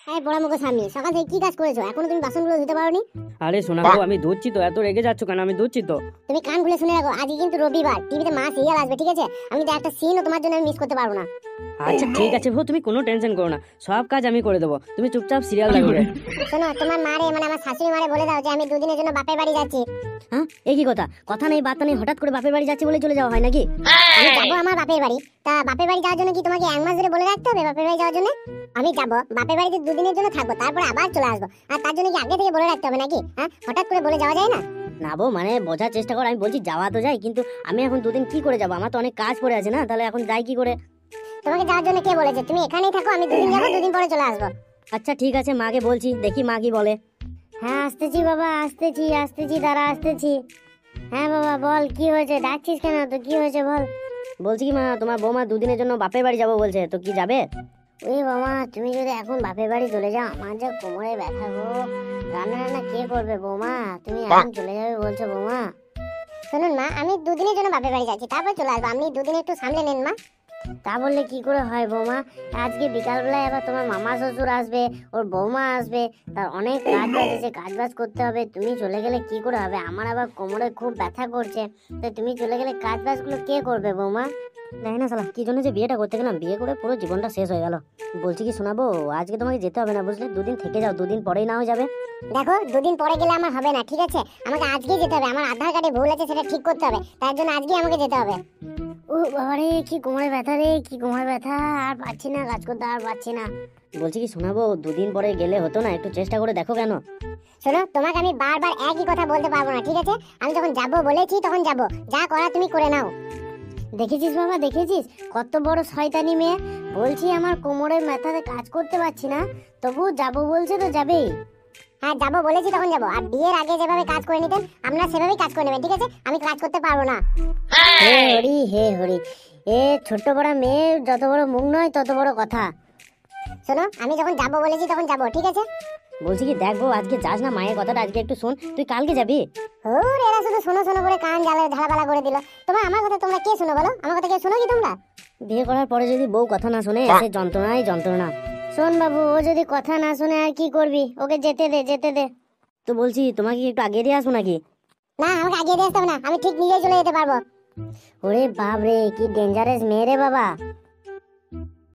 এই বড় মুখো স্বামী, সকাল থেকে কি কাজ করেছো? এখনো তুমি বাসনগুলো ধুতে পারোনি? আরে শোনা গো, আমি ধুচ্ছি তো। এত রেগে যাচ্ছ কেন? আমি ধুচ্ছি তো। তুমি কান খুলে শুনে রাখো, আজকে কিন্তু রবিবার, টিভিতে মা সিরিয়াল আসবে, ঠিক আছে? আমি তো একটা সিনও তোমার জন্য মিস করতে পারবো না। আচ্ছা ঠিক আছে বউ, তুমি কোনো টেনশন করো না, সব কাজ আমি করে দেবো। তুমি চুপচাপ সিরিয়াল লাগবে। শোনো, তোমার মারে মানে আমার শাশুড়ি মারে বলে দাও যে আমি দুদিনের জন্য বাপের বাড়ি যাচ্ছি। হ্যাঁ, এই কি কথা? কথা নেই বার্তা নেই, হঠাৎ করে বাপের বাড়ি যাচ্ছি বলে চলে যাওয়া হয় নাকি? আমি যাবো আমার বাপের বাড়ি। তা বাপের বাড়ি যাওয়ার জন্য কি তোমাকে এক মাস ধরে বলে রাখতে হবে বাপের বাড়ি যাওয়ার জন্য? আমি যাবো বাপের বাড়িতে দুদিনের জন্য থাকবো, তারপরে আবার চলে আসবো। আর তার জন্য কি আগে থেকে বলে রাখতে হবে নাকি? হ্যাঁ, হঠাৎ করে বলে যাওয়া যায় না। না বউ, মানে বোঝার চেষ্টা করো। আমি বলছি যাওয়া তো যাই, কিন্তু আমি এখন দুদিন কি করে যাবো? আমার তো অনেক কাজ পড়ে আছে না, তাহলে এখন যাই কি করে? তোমাকে যাওয়ার জন্য কে বলেছে? তুমি এখানেই থাকো, আমি দুদিন যাবো, দুদিন পরে চলে আসবো। আচ্ছা ঠিক আছে, মাকে বলছি, দেখি মা কি বলে। হ্যাঁ আসতেছি বাবা, আসতেছি দাঁড়া, আসতেছি। হ্যাঁ বাবা বল, কি হয়েছে? ডাকছিস কেন? তো কি হয়েছে বল। বলছি কি মা, তোমার বৌমা দুদিনের জন্য বাপের বাড়ি যাবো বলছে, তো কি যাবে? ওই বাবা, তুমি যদি এখন বাপের বাড়ি চলে যাও, আমার যা কোমরে ব্যথা গো। রান্না রান্না কে করবে বৌমা? তুমি এখন চলে যাবে বলছো বৌমা? শুনুন মা, আমি দুদিনের জন্য বাপের বাড়ি যাচ্ছি, তারপর চলে আসবো। আপনি দুদিন একটু সামলে নেন মা। তা বললে কি করে হয় বৌমা? আজকে বিকালবেলায় আবার তোমার মামা শ্বশুর আসবে, ওর বৌমা আসবে, তার অনেক কাজ বাজ আছে, কাজ বাজ করতে হবে। তুমি চলে গেলে কি করে হবে? আমার আবার কোমরে খুব ব্যথা করছে, তো তুমি চলে গেলে কাজ বাজগুলো কে করবে বৌমা? দেখি না শালা, কি জন্য যে বিয়েটা করতে গেলাম, বিয়ে করে পুরো জীবনটা শেষ হয়ে গেল। বলছি কি শোনাবো, আজকে তোমাকে যেতে হবে না বুঝলে, দুদিন থেকে যাও, দুদিন পরেই না হয়ে যাবে। দেখো, দুদিন পরে গেলে আমার হবে না, ঠিক আছে? আমাকে আজকেই যেতে হবে, আমার আধার কার্ডে ভুল আছে, সেটা ঠিক করতে হবে, তার জন্য আজকেই আমাকে যেতে হবে। ও বাবারে, কি কোমরে ব্যথা রে, কি কোমরে ব্যথা! আর পাচ্ছি না কাজ করতে, আর পাচ্ছি না। বলছি কি শোনাবো, দুদিন পরে গেলে হতো না? একটু চেষ্টা করে দেখো কেন? শোনো, তোমাকে আমি বারবার একই কথা বলতে পারবো না, ঠিক আছে? আমি যখন যাবো বলেছি তখন যাবো, যা করা তুমি করে নাও। দেখেছিস বাবা, দেখেছিস কত বড় শয়তানি মেয়ে? বলছি আমার কোমরের ব্যথাতে কাজ করতে পারছি না, তবু যাবো বলছে তো যাবেই। হ্যাঁ যাবো বলেছি তখন যাবো, আর বিয়ের আগে যেভাবে কাজ করে নিতেন আপনারা সেভাবেই কাজ করে নেবেন, ঠিক আছে? আমি কাজ করতে পারবো না। হে হরি, হে হরি! এ ছোট্ট বড় মেয়ে, যত বড় মুখ নয় তত বড় কথা। শোনো, আমি যখন যাবো বলেছি তখন যাবো, ঠিক আছে? বলছি কি দেখবো, আজকে যাস না, মায়ের কথাটা আজকে একটু শোন, তুই কালকে যাবি। ওর এরা শুধু শোনো শোনো করে কান জ্বালা ঝালাপালা করে দিল। তোমার আমার কথা তোমরা কে শোনো বলো? আমার কথা কে শোনো কি তোমরা? বিয়ে করার পরে যদি বউ কথা না শোনে, সে যন্ত্রণাই যন্ত্রণা। শোন বাবু, ও যদি কথা না শুনে আর কি করবি? ওকে যেতে দে, যেতে দে। তো বলছি তোমাকে কি একটু আগে দিয়ে আসবো নাকি? না, আমাকে আগিয়ে দিয়ে আসতে হবে না, আমি ঠিক নিজেই চলে যেতে পারবো। ওরে বাপ রে, কি ডেঞ্জারাস মেয়ে রে বাবা!